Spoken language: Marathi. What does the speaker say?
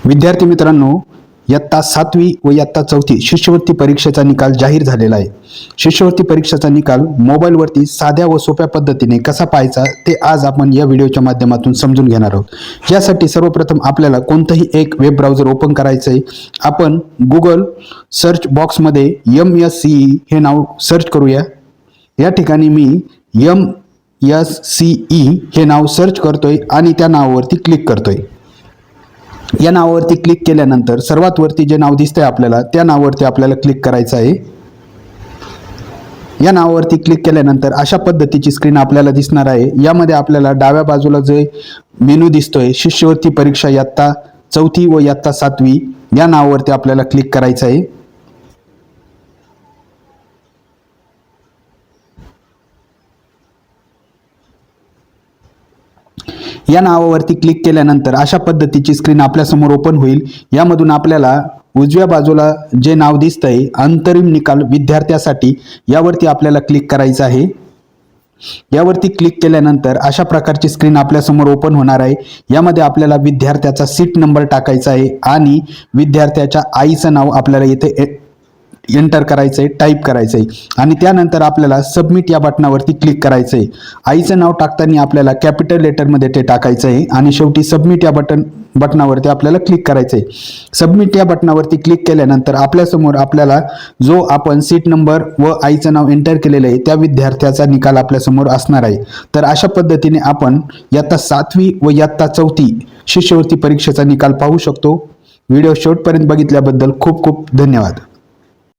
विद्यार्थी मित्रांनो, इयत्ता 7वी व इयत्ता 4थी शिष्यवृत्ती परीक्षेचा निकाल जाहीर झालेला आहे। शिष्यवृत्ती परीक्षेचा निकाल मोबाईलवरती साध्या व सोप्या पद्धतीने कसा पाहायचा ते आज आपण या व्हिडिओच्या माध्यमातून समजून घेणार आहोत। यासाठी सर्वप्रथम आपल्याला कोणतंही एक वेब ब्राउझर ओपन करायचं आहे। आपण गुगल सर्च बॉक्समध्ये MSCE हे नाव सर्च करूया। या ठिकाणी मी MSCE हे नाव सर्च करतोय आणि त्या नावावरती क्लिक करतोय। या नावावरती क्लिक केल्यानंतर सर्वात वरती जे नाव दिसतंय आपल्याला त्या नावावरती आपल्याला क्लिक करायचं आहे। या नावावरती क्लिक केल्यानंतर अशा पद्धतीची स्क्रीन आपल्याला दिसणार आहे। यामध्ये आपल्याला डाव्या बाजूला जे मेनू दिसतोय शिष्यवृत्ती परीक्षा इयत्ता 4थी व इयत्ता 7वी या नावावरती आपल्याला क्लिक करायचं आहे। या नावावरती क्लिक केल्यानंतर अशा पद्धतीची स्क्रीन आपल्या समोर ओपन होईल। यामधून आपल्याला उजव्या बाजूला जे नाव दिसतंय अंतरिम निकाल विद्यार्थ्यासाठी यावरती आपल्याला क्लिक करायचं आहे। यावरती क्लिक केल्यानंतर अशा प्रकारची स्क्रीन आपल्या समोर ओपन होणार आहे। यामध्ये आपल्याला विद्यार्थ्याचा सीट नंबर टाकायचा आहे आणि विद्यार्थ्याच्या आईचं नाव आपल्याला इथे एंटर करायचंय, टाईप करायचंय आणि त्यानंतर आपल्याला सबमिट या बटनावरती क्लिक करायचंय। आईचं नाव टाकताना आपल्याला कॅपिटल लेटरमध्ये ते टाकायचं आहे आणि शेवटी सबमिट या बटनावरती आपल्याला क्लिक करायचंय। सबमिट या बटनावरती क्लिक केल्यानंतर आपल्या समोर आपल्याला जो आपण सीट नंबर व आईचं नाव एंटर केलेलं आहे त्या विद्यार्थ्याचा निकाल आपल्या समोर असणार आहे। तर अशा पद्धतीने आपण इयत्ता 7वी व इयत्ता 4थी शिष्यवृत्ती परीक्षेचा निकाल पाहू शकतो। व्हिडिओ शेवटपर्यंत बघितल्याबद्दल खूप खूप धन्यवाद।